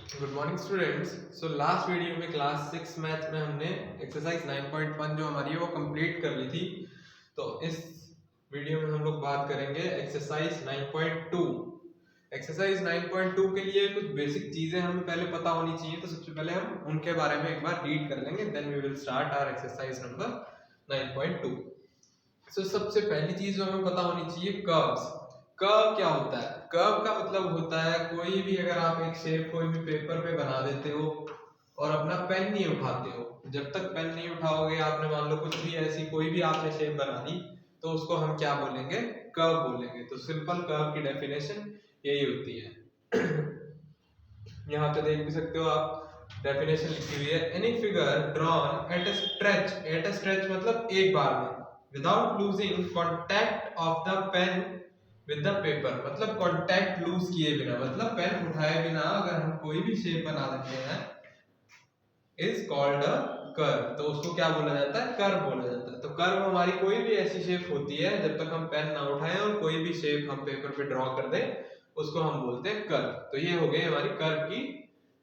Good morning students. So last video में class 6 math में हमने एक्सरसाइज 9.1 जो हमारी है वो कंप्लीट कर ली थी। तो इस वीडियो में हम लोग बात करेंगे एक्सरसाइज 9.2। एक्सरसाइज 9.2 के लिए कुछ बेसिक चीजें हमें पहले पता होनी चाहिए, तो सबसे पहले हम उनके बारे में एक बार रीड कर लेंगे, then we will start our exercise number 9.2। So सबसे पहली चीज जो हमें पता होनी चाहिए, कर्व्स। कर्व क्या होता है? कर्व का मतलब होता है कोई भी, अगर आप एक शेप कोई भी पेपर पे बना देते हो और अपना पेन नहीं उठाते हो, जब तक पेन नहीं उठाओगे, आपने मान लो कुछ भी ऐसी कोई भी आपने शेप बना दी, तो उसको हम क्या बोलेंगे? कर्व बोलेंगे। तो सिंपल कर्व की डेफिनेशन यही होती है। यहाँ पे देख भी सकते हो आप, डेफिनेशन लिखी हुई है, any figure drawn at a stretch मतलब एक बार में, without losing contact of the pen with the paper, मतलब कॉन्टैक्ट लूज किए बिना, मतलब पेन उठाए बिना अगर हम कोई भी शेप बना देते हैं, इज कॉल्ड अ कर्व। तो उसको क्या बोला जाता है? कर्व बोला जाता है। तो कर्व हमारी कोई भी ऐसी शेप होती है जब तक हम पेन ना उठाएं और कोई भी शेप हम पेपर पे ड्रॉ कर दें, उसको हम बोलते हैं कर्व। तो ये हो गई हमारी कर्व की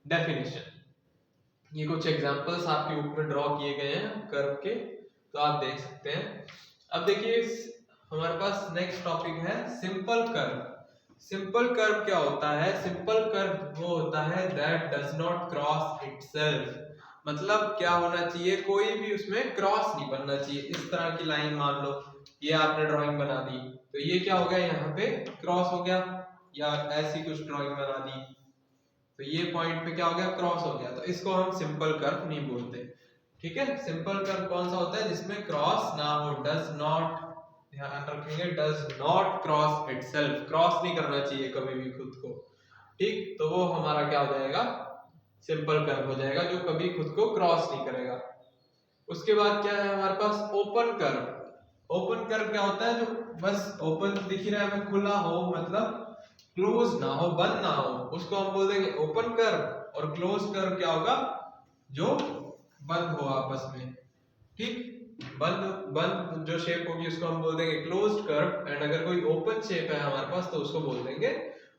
डेफिनेशन। ये कुछ एग्जांपल्स आपके बुक में ड्रॉ किए गए हैं कर्व के, तो आप देख सकते हैं। अब देखिए हमारे पास नेक्स्ट टॉपिक है सिंपल कर्व। सिंपल कर्व क्या होता है? सिंपल कर्व वो होता है that does not cross itself. मतलब क्या होना चाहिए? कोई भी उसमें क्रॉस नहीं बनना चाहिए। इस तरह की लाइन मान लो, ये आपने ड्राइंग बना दी, तो ये क्या हो गया? यहाँ पे क्रॉस हो गया, या ऐसी कुछ ड्राइंग बना दी तो ये पॉइंट पे क्या हो गया? क्रॉस हो गया। तो इसको हम सिंपल कर्व नहीं बोलते। ठीक है, सिंपल कर्व कौन सा होता है? जिसमें क्रॉस ना हो, डज नॉट, ध्यान रखेंगे, does not cross itself, cross नहीं करना चाहिए कभी भी खुद को। ठीक, तो वो हमारा क्या हो जाएगा? सिंपल कर्व हो जाएगा, जो कभी खुद को क्रॉस नहीं करेगा। उसके बाद क्या है हमारे पास? Open curve. ओपन कर्व क्या होता है? जो बस ओपन दिख ही रहा है हमें, खुला हो, मतलब क्लोज ना हो, बंद ना हो, उसको हम बोल देंगे ओपन कर्व। और क्लोज कर्व क्या होगा? जो बंद हो आपस में। ठीक, बंद बंद जो शेप होगी उसको हम बोल देंगे क्लोज्ड कर्व, एंड अगर कोई ओपन शेप है हमारे पास तो उसको बोल देंगे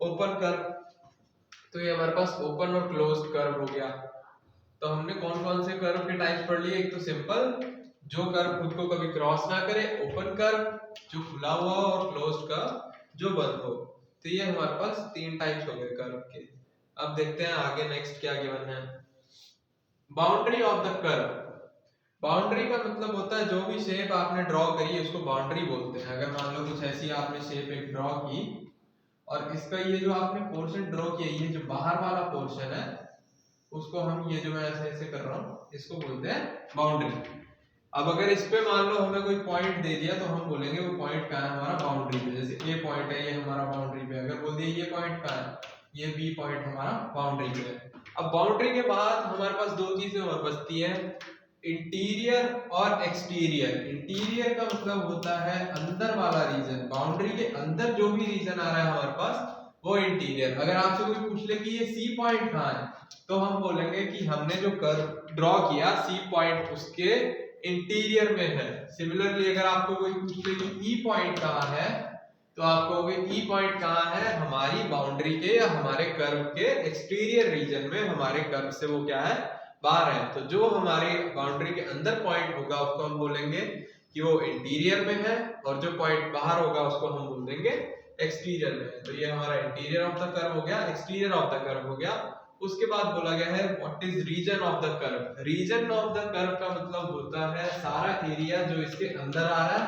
ओपन कर्व। तो ये हमारे पास ओपन और क्लोज्ड कर्व हो गया। तो हमने कौन कौन से कर्व के टाइप्स पढ़ लिए? एक तो सिंपल, जो कर्व खुद को कभी क्रॉस ना करे, ओपन कर्व जो खुला हुआ हो, और क्लोज्ड कर्व जो बंद हो। तो ये हमारे पास तीन टाइप्स हो गए कर्व के। अब देखते हैं आगे नेक्स्ट क्या गिवन है। Boundary of the curve. Boundary का मतलब होता है जो भी शेप आपने ड्रॉ करी है उसको बाउंड्री बोलते हैं। अगर मान लो कुछ ऐसी आपने शेप एक ड्रॉ की, और इसका ये जो आपने पोर्शन ड्रॉ किया, ये जो बाहर वाला पोर्शन है, उसको हम, ये जो मैं ऐसे ऐसे कर रहा हूँ, इसको बोलते हैं बाउंड्री। अब अगर इस पे मान लो हमें कोई पॉइंट दे दिया, तो हम बोलेंगे वो पॉइंट कहाँ है? हमारा बाउंड्री पे। जैसे ए पॉइंट है, ये हमारा बाउंड्री पे। अगर बोल दिया ये पॉइंट कहाँ है? ये बी पॉइंट हमारा बाउंड्री पे है। अब बाउंड्री के बाद हमारे पास दो चीजें और बचती है, इंटीरियर और एक्सटीरियर। इंटीरियर का मतलब होता है अंदर वाला रीजन, बाउंड्री के अंदर जो भी रीजन आ रहा है हमारे पास, वो इंटीरियर। अगर आपसे कोई पूछ ले कि ये सी पॉइंट कहाँ है, तो हम बोलेंगे कि हमने जो कर्व ड्रॉ किया, सी पॉइंट उसके इंटीरियर में है। सिमिलरली अगर आपको कोई पूछ ले कि ई पॉइंट कहाँ है, तो आप कहोगे ई पॉइंट कहाँ है? हमारी बाउंड्री के या हमारे कर्व के एक्सटीरियर रीजन में, हमारे कर्व से वो क्या है? बाहर है। तो जो हमारे बाउंड्री के अंदर पॉइंट होगा उसको हम बोलेंगे कि वो इंटीरियर में है, और जो पॉइंट बाहर होगा उसको हम बोल देंगे एक्सटीरियर में है। तो ये हमारा इंटीरियर ऑफ द कर्व हो गया, एक्सटीरियर ऑफ द कर्व हो गया। उसके बाद बोला गया है what is region of the curve. Region of the curve का मतलब होता है सारा एरिया जो इसके अंदर आ रहा है,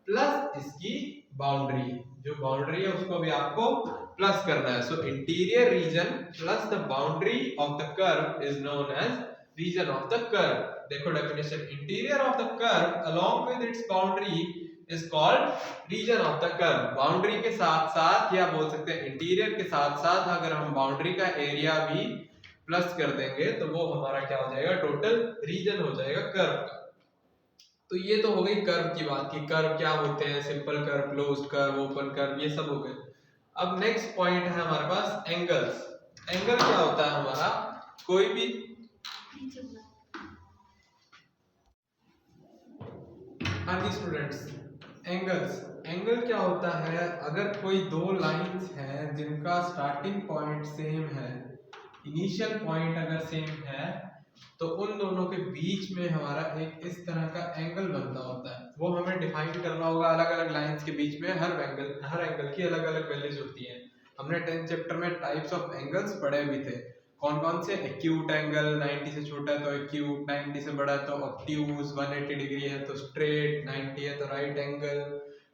प्लस इसकी बाउंड्री। जो बाउंड्री है उसको भी आपको प्लस करना है। So interior region plus the boundary of the curve is known as region of the curve. देखो definition, interior of the curve along with its boundary is called region of the curve. Boundary के साथ साथ, या बोल सकते हैं interior के साथ साथ, अगर हम बाउंड्री का एरिया भी प्लस कर देंगे तो वो हमारा क्या हो जाएगा? टोटल रीजन हो जाएगा कर्व का। तो ये तो हो गई कर्व की बात की कर्व क्या होते हैं, simple curve, closed curve, open curve, ये सब हो गए। अब नेक्स्ट पॉइंट है हमारे पास एंगल्स। एंगल क्या होता है हमारा? कोई भी, हाँ जी स्टूडेंट्स, एंगल्स। एंगल क्या होता है? अगर कोई दो लाइंस हैं जिनका स्टार्टिंग पॉइंट सेम है, इनिशियल पॉइंट अगर सेम है तो उन दोनों के बीच में हमारा एक इस तरह का एंगल बनता होता है, वो हमें डिफाइन करना होगा। अलग अलग लाइंस के बीच में हर एंगल की अलग अलग वैल्यूज होती हैं। हमने 10th चैप्टर में टाइप्स ऑफ एंगल्स पढ़े भी थे। कौन कौन से? एक्यूट एंगल, 90 से छोटा है तो एक्यूट, 90 से बड़ा है तो ऑब्ट्यूज, 180 डिग्री है तो स्ट्रेट, 90 है तो राइट एंगल,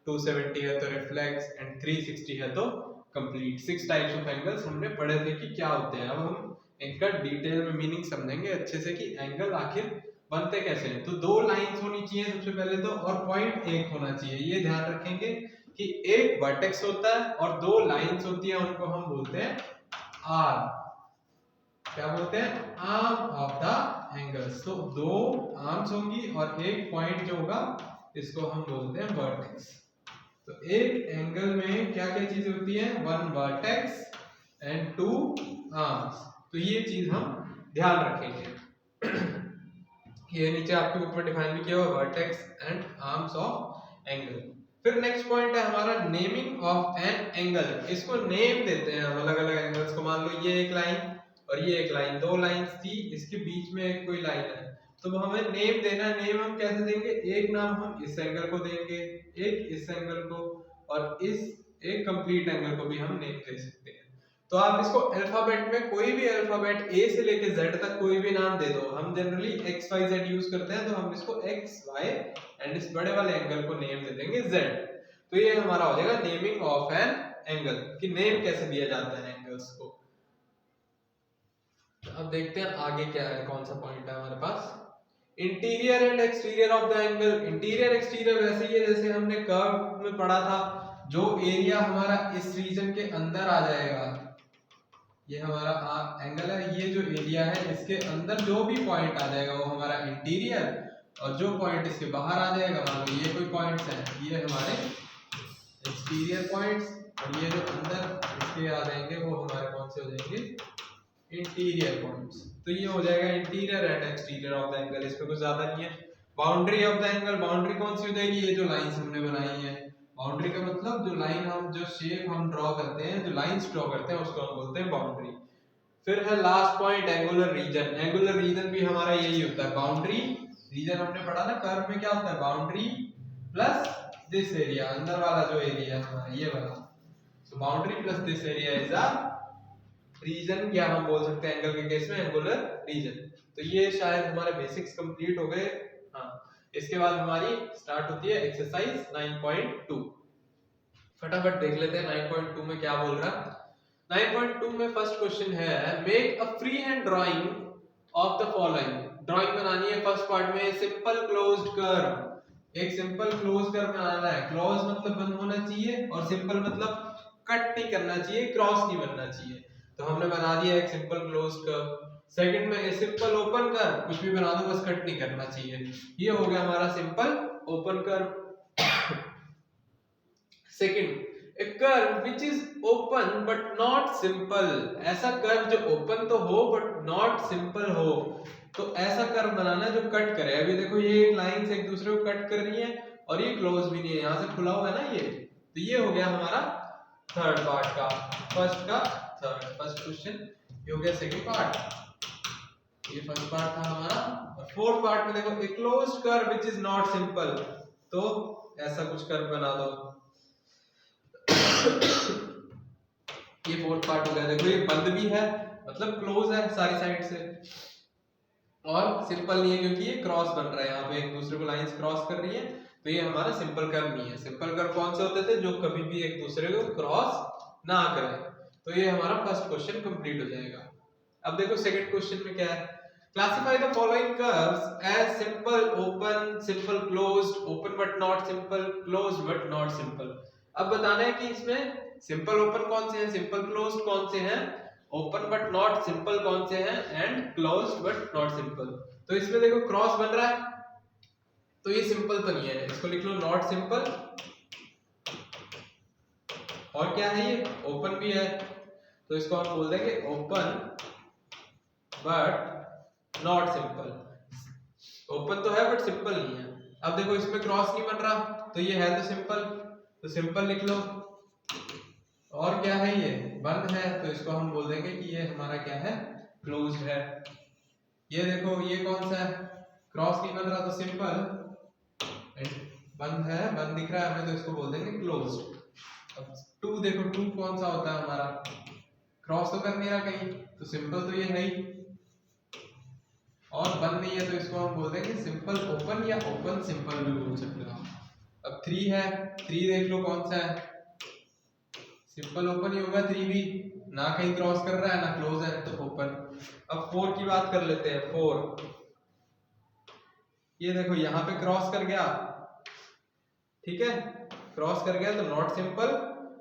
270 है तो रिफ्लेक्स एंड 360 है तो कंप्लीट। 6 टाइप्स ऑफ एंगल्स हमने पढ़े थे कि क्या होते हैं। अब हम इनका डिटेल में मीनिंग समझेंगे अच्छे से कि एंगल आखिर बनते कैसे हैं। तो दो लाइंस होनी चाहिए सबसे पहले तो, और पॉइंट एक होना चाहिए। ये ध्यान रखेंगे कि एक वर्टेक्स होता है और दो लाइंस होती हैं, उनको हम बोलते हैं आर्म। क्या बोलते हैं? Arm of the angles. तो दो आर्म्स होंगी और एक पॉइंट जो होगा इसको हम बोलते हैं वर्टेक्स। तो एक एंगल में क्या क्या चीजें होती हैं? One vertex and two arms. तो ये चीज हम ध्यान रखेंगे। ये नीचे आपके ऊपर डिफाइन भी किया हुआ, vertex and arms of angle. फिर नेक्स्ट पॉइंट है हमारा नेमिंग ऑफ एन एंगल। इसको नेम देते हैं हम अलग अलग एंगल्स को। मान लो ये एक लाइन और ये एक लाइन, दो लाइंस थी, इसके बीच में एक कोई लाइन है, तो हमें नेम देना। नेम हम कैसे देंगे? एक नाम हम इस एंगल को देंगे, एक इस एंगल को, और इस एक कंप्लीट एंगल को भी हम नेम दे सकते हैं। तो आप इसको अल्फाबेट में कोई भी अल्फाबेट ए से लेके जेड तक कोई भी नाम दे दो। हम generally X Y Z use करते हैं, तो हम इसको एक्स वाई एंड इस बड़े वाले एंगल को नेम दे देंगे जेड। तो ये हमारा हो जाएगा नेमिंग ऑफ एन एंगल, कि नेम कैसे दिया जाता है एंगल्स को। अब देखते हैं आगे क्या है, कौन सा पॉइंट है हमारे पास। Interior and exterior of the angle. Interior exterior वैसे ही है जैसे हमने कर्व में पढ़ा था। जो एरिया हमारा इस रीजन के अंदर आ जाएगा, ये हमारा एंगल है, ये जो एरिया है इसके अंदर जो भी पॉइंट आ जाएगा वो हमारा इंटीरियर, और जो पॉइंट इसके बाहर आ जाएगा, मान लो ये कोई पॉइंट्स हैं, ये हमारे एक्सटीरियर पॉइंट्स, और ये जो अंदर इसके आ जाएंगे वो हमारे कौन से हो जाएंगे? Interior points. तो ये हो जाएगा interior and exterior of the angle. इसमें कुछ ज्यादा नहीं है। Boundary of the angle. Boundary कौन सी हो जाएगी? ये जो लाइंस हमने बनाई है। बाउंड्री का मतलब जो लाइन हम, जो शेप हम ड्रॉ करते हैं, जो लाइंस ड्रॉ करते हैं, उसको हम बोलते हैं बाउंड्री। फिर है last point angular region. Angular region भी हमारा यही होता है। बाउंड्री रीजन हमने पढ़ा ना, कर्व में क्या होता है? बाउंड्री प्लस दिस एरिया, अंदर वाला जो एरिया है हमारा ये वाला। So boundary plus this area is a region, क्या हम बोल सकते हैं एंगल के केस में? Angular region. तो ये शायद हमारे बेसिक्स कंप्लीट हो गए। हाँ, इसके बाद हमारी स्टार्ट होती है एक्सरसाइज 9.2। फटाफट देख लेते हैं 9.2 में क्या बोल रहा है। 9.2 में फर्स्ट क्वेश्चन है, make a free hand drying of the following. Drawing बनानी है फर्स्ट पार्ट में, सिंपल क्लोज्ड कर्व। एक सिंपल क्लोज कर्व बनाना है। क्लोज मतलब बंद होना चाहिए, और सिंपल मतलब कट नहीं करना चाहिए, क्रॉस नहीं बनना चाहिए। तो हमने बना दिया एक सिंपल क्लोज कर्व। सेकंड में सिंपल ओपन कर्व, कुछ भी बना दो बस कट नहीं करना चाहिए। ये हो गया हमारा simple open curve. Second, a curve which is open but not simple। ऐसा कर्व जो ओपन तो हो बट नॉट सिंपल हो। तो ऐसा कर्व बनाना जो कट करे। अभी देखो ये एक लाइन से एक दूसरे को कट कर रही है, और ये क्लोज भी नहीं है, यहाँ से खुला हुआ है ना ये। तो ये हो गया हमारा थर्ड पार्ट का, फर्स्ट का थर्ड, फर्स्ट क्वेश्चन। ये हो गया सेकंड पार्ट, ये फर्स्ट पार्ट था हमारा। और फोर्थ पार्ट में देखो, a closed curve which is not simple। तो ऐसा कुछ कर्व बना दो। ये फोर्थ पार्ट हो गया। देखो ये बंद भी है, मतलब क्लोज है सारी साइड से, और सिंपल नहीं है क्योंकि ये क्रॉस बन रहा है, यहाँ पे एक दूसरे को लाइंस क्रॉस कर रही है। तो ये हमारा सिंपल कर्व नहीं है। सिंपल कर्व कौन से होते थे? जो कभी भी एक दूसरे को क्रॉस ना करें। तो ये हमारा फर्स्ट क्वेश्चन कंप्लीट हो जाएगा। अब देखो सेकंड क्वेश्चन में क्या है, classify the following curves as simple open, simple closed, open but not simple, closed but not simple. अब बताना है कि इसमें सिंपल ओपन कौन से हैं, सिंपल क्लोज्ड कौन से हैं, ओपन बट नॉट सिंपल कौन से हैं, and closed but not simple. तो इसमें देखो क्रॉस बन रहा है, तो ये सिंपल तो नहीं है, इसको लिख लो नॉट सिंपल। और क्या है, ये ओपन भी है, तो इसको हम बोल देंगे open but not simple. Open तो है बट सिंपल नहीं है। अब देखो इसमें क्रॉस नहीं बन रहा, तो ये है तो सिंपल लिख लो। और क्या है ये बंद है, तो इसको हम बोल देंगे कि ये हमारा क्या है क्लोज्ड है। ये देखो ये कौन सा है, क्रॉस नहीं बन रहा तो सिंपल, एंड बंद है, बंद दिख रहा है हमें तो इसको बोल देंगे क्लोज्ड। अब टू देखो, टू कौन सा होता है हमारा, क्रॉस तो कर नहीं रहा कहीं, तो सिंपल तो ये है ही, और बंद नहीं है तो इसको हम बोल देंगे सिंपल ओपन या ओपन सिंपल भी बोल सकते हो। अब थ्री है, थ्री देख लो कौन सा है, सिंपल ओपन ही होगा थ्री भी, ना कहीं क्रॉस कर रहा है ना क्लोज है तो ओपन। अब फोर की बात कर लेते हैं, फोर ये देखो यहाँ पे क्रॉस कर गया, ठीक है, क्रॉस कर गया तो नॉट सिंपल,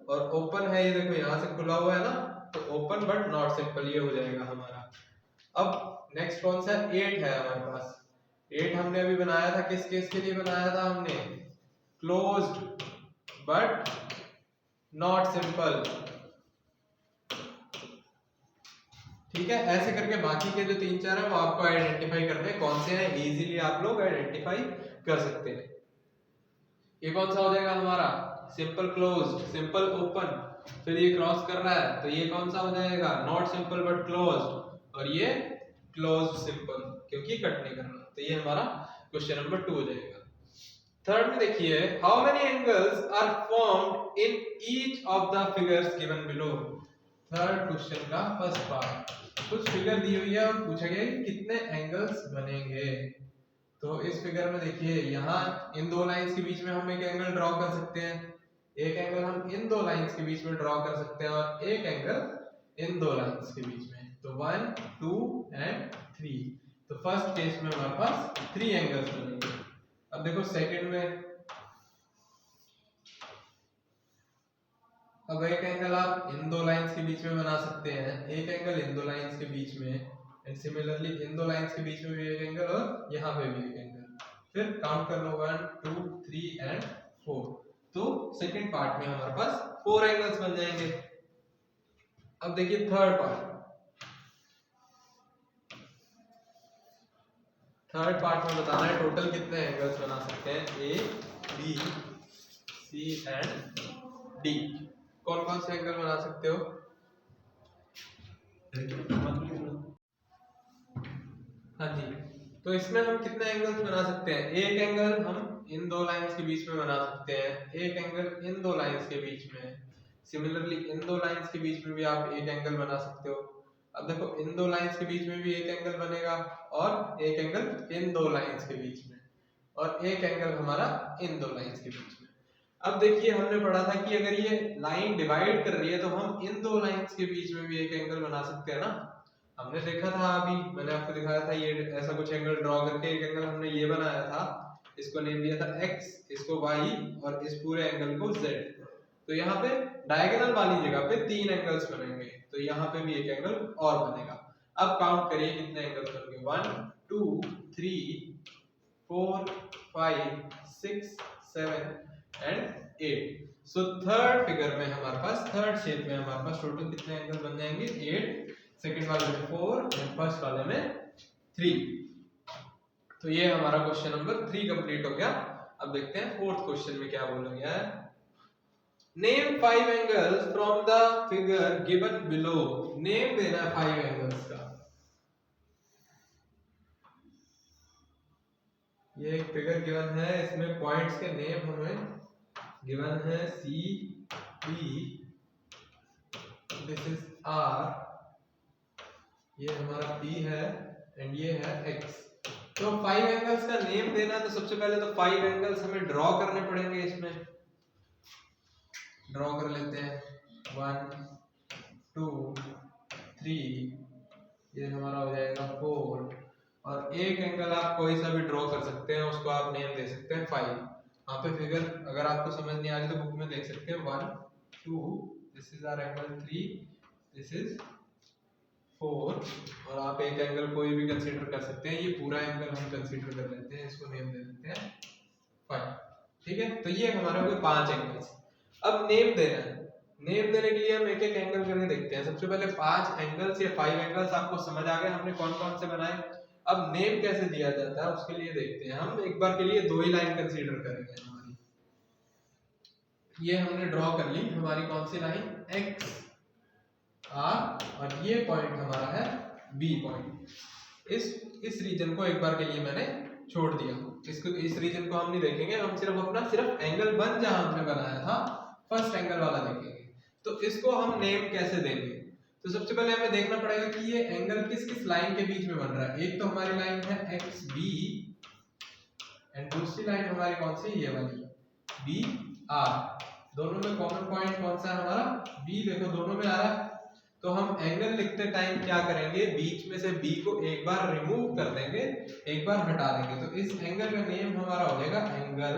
और ओपन है ये देखो यहाँ से खुला हुआ है ना, तो ओपन बट नॉट सिंपल ये हो जाएगा हमारा। अब नेक्स्ट कौन सा है, 8 है हमारे पास। 8 हमने अभी बनाया था, किस केस के लिए बनाया था हमने, क्लोज्ड बट नॉट सिंपल, ठीक है। ऐसे करके बाकी के जो तीन चार है वो आपको आइडेंटिफाई करने कौन से हैं, इजीली आप लोग आइडेंटिफाई कर सकते हैं। ये कौन सा हो जाएगा हमारा, सिंपल क्लोज्ड, सिंपल ओपन, फिर ये क्रॉस कर रहा है तो ये कौन सा हो जाएगा, नॉट सिंपल बट क्लोज्ड, और ये क्लोज्ड सिंपल क्योंकि कट नहीं करना, तो ये हमारा क्वेश्चन नंबर 2 हो जाएगा। थर्ड में देखिए, how many angles are formed in each of the figures given below. Third question का फर्स्ट पार्ट, कुछ फिगर दी हुई है और पूछा गया है कितने एंगल्स बनेंगे। तो इस फिगर में देखिए यहाँ इन दो लाइंस के बीच में हम एक एंगल ड्रॉ कर सकते हैं, एक एंगल हम इन दो लाइंस के बीच में ड्रॉ कर सकते हैं, और एक एंगल इन दो लाइंस के बीच में, तो 1 2 एंड 3। तो फर्स्ट केस में हमारे पास 3 एंगल्स बनेंगे। अब देखो सेकंड में, अब एक एंगल आप इन दो लाइंस के बीच में बना सकते हैं, एक एंगल इन दो लाइंस के बीच में, एंड सिमिलरली इन दो लाइंस के बीच में भी एक एंगल, और यहाँ पे भी एक एंगल, फिर काउंट कर लो 1 2 3 एंड 4। तो सेकंड पार्ट में हमारे पास 4 एंगल्स बन जाएंगे। अब देखिए थर्ड पार्ट, थर्ड पार्ट में बताना है टोटल कितने एंगल्स बना सकते हैं, A B C and D. कौन कौन से एंगल बना सकते हो, हाँ जी, तो इसमें हम कितने एंगल्स बना सकते हैं, एक एंगल हम इन दो लाइंस के बीच में बना सकते हैं, एक एंगल इन दो लाइंस के बीच में, सिमिलरली इन दो लाइंस के बीच में भी आप एक एंगल बना सकते हो। अब देखो इन दो लाइंस के बीच में भी एक एंगल बनेगा, और एक एंगल इन दो लाइंस के बीच में, और एक एंगल हमारा इन दो लाइंस के बीच में। अब देखिए हमने पढ़ा था कि अगर ये लाइन डिवाइड कर रही है तो हम इन दो लाइंस के बीच में भी एक एंगल बना सकते हैं ना, हमने देखा था अभी, मैंने आपको दिखाया था, ये ऐसा कुछ एंगल ड्रॉ करके एक एंगल हमने ये बनाया था, इसको नेम दिया था x, इसको y, और इस पूरे एंगल को z। तो यहाँ पे डायगोनल वाली जगह पे 3 एंगल्स बनेंगे, तो यहाँ पे भी एक एंगल और बनेगा। अब काउंट करिए कितने एंगल्स बनेंगे, 1 2 3 4 5 6 7 एंड 8। सो थर्ड फिगर में हमारे पास, थर्ड शेप में हमारे पास टोटल कितने एंगल बन जाएंगे, 8, सेकंड वाले में 4 एंड फर्स्ट वाले में 3। तो ये हमारा क्वेश्चन नंबर 3 कंप्लीट हो गया। अब देखते हैं फोर्थ क्वेश्चन में क्या बोला गया है, name 5 angles from the figure given below. Name देना है 5 एंगल्स का। ये एक फिगर गिवन है, इसमें पॉइंट्स के नेम हमें गिवन है, C B, this is R, ये हमारा P है, एंड ये है X। तो 5 एंगल्स का नेम देना, तो सबसे पहले तो 5 एंगल्स हमें ड्रॉ करने पड़ेंगे, इसमें ड्रॉ कर लेते हैं, 1 2 3, ये हमारा हो जाएगा 4, और एक एंगल आप कोई सा भी ड्रॉ कर सकते हैं, उसको आप नेम दे सकते हैं 5। यहाँ पे फिगर अगर आपको समझ नहीं आ रही तो बुक में देख सकते हैं, 1 2, this is hour angle 3, this is 4, और आप एक एंगल कोई भी कंसीडर कर सकते हैं, ये पूरा एंगल हम कंसीडर कर लेते हैं, इसको नेम दे देते हैं 5, ठीक है। तो ये हमारे हो गए 5 एंगल्स। अब नेम देना है, नेम देने के लिए हम एक एक एंगल करके देखते हैं। सबसे पहले 5 एंगल्स या 5 एंगल्स आपको समझ आ गए हमने कौन कौन से बनाए। अब नेम कैसे दिया जाता है उसके लिए देखते हैं। हम एक बार के लिए 2 ही लाइन कंसीडर करेंगे हमारी, ये हमने ड्रॉ कर ली हमारी कौन सी लाइन, एक्स आर, और ये पॉइंट हमारा है बी पॉइंट। इस रीजन को एक बार के लिए मैंने छोड़ दिया, इस रीजन को हम नहीं देखेंगे, हम सिर्फ एंगल 1 जहां हमने बनाया था फर्स्ट एंगल वाला देखेंगे। तो इसको हम नेम कैसे देंगे, तो सबसे पहले हमें देखना पड़ेगा कि ये एंगल किस किस लाइन के बीच में बन रहा है। एक तो हमारी लाइन है एक्स बी, एंड दूसरी लाइन हमारी कौन सी, ये वाली बी आर। दोनों में कॉमन पॉइंट कौन सा है हमारा, बी, देखो दोनों में आ रहा है। तो हम एंगल लिखते टाइम क्या करेंगे, बीच में से बी को एक बार रिमूव कर देंगे, एक बार हटा देंगे, तो इस एंगल का नेम हमारा हो जाएगा एंगल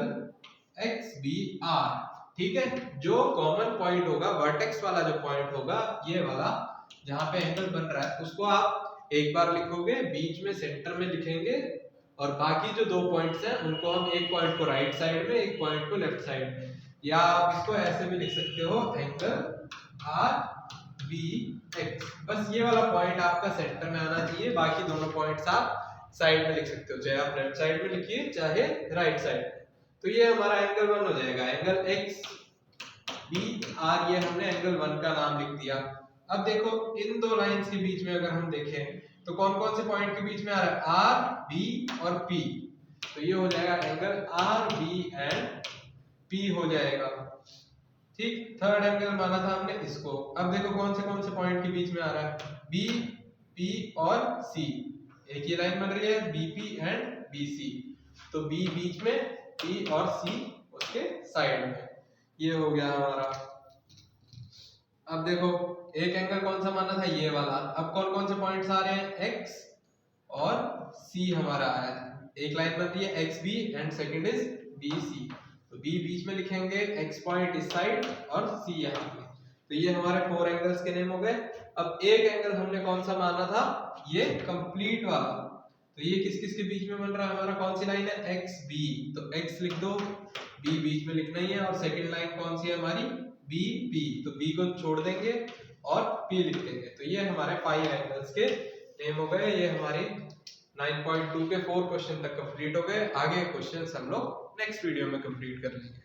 एक्स बी आर। ठीक है, जो कॉमन पॉइंट होगा, वर्टेक्स वाला जो पॉइंट होगा, ये वाला जहां पे एंगल बन रहा है, उसको आप एक बार लिखोगे, बीच में सेंटर में लिखेंगे, और बाकी जो दो पॉइंट्स हैं उनको हम एक पॉइंट को राइट साइड में, एक पॉइंट को लेफ्ट साइड में, या आप इसको ऐसे भी लिख सकते हो, एंगल आर बी एक्स। बस ये वाला पॉइंट आपका सेंटर में आना चाहिए, बाकी दोनों पॉइंट्स आप साइड में लिख सकते हो, चाहे आप लेफ्ट साइड में लिखिए चाहे राइट साइड। तो ये हमारा एंगल 1 हो जाएगा, एंगल एक्स बी आर, ये हमने एंगल 1 का नाम लिख दिया। अब देखो इन दो लाइंस के बीच में अगर हम देखें तो कौन कौन से पॉइंट के बीच में आ रहा है, आर बी और पी, तो ये हो जाएगा angle R B and P हो जाएगा। ठीक, थर्ड एंगल माना था हमने इसको। अब देखो कौन से पॉइंट के बीच में आ रहा है, बी पी और सी, एक ये लाइन बन रही है बीपी एंड बीसी, तो बी बीच में, पी और सी उसके साइड में, ये हो गया हमारा। अब देखो एक एंगल कौन सा माना था, ये वाला। अब कौन कौन से पॉइंट्स आ रहे हैं, एक्स और सी हमारा आया है, एक लाइन बन रही है X B and second is B C, तो बी बीच में लिखेंगे, एक्स पॉइंट इस साइड और सी यहाँ पे, तो ये हमारे 4 एंगल्स के नेम हो गए। अब एक एंगल हमने कौन सा माना था, ये कंप्लीट वाला, तो ये किस किस के बीच में बन रहा है हमारा, कौन सी लाइन है, एक्स बी, तो एक्स लिख दो, बी बीच में लिखना ही है, और सेकंड लाइन कौन सी है हमारी, बी पी, तो बी को छोड़ देंगे और पी लिख देंगे, तो ये हमारे 5 एंगल्स के नेम हो गए। ये हमारी 9.2 के 4 क्वेश्चन तक कंप्लीट हो गए। आगे क्वेश्चंस हम लोग नेक्स्ट वीडियो में कंप्लीट कर लेंगे।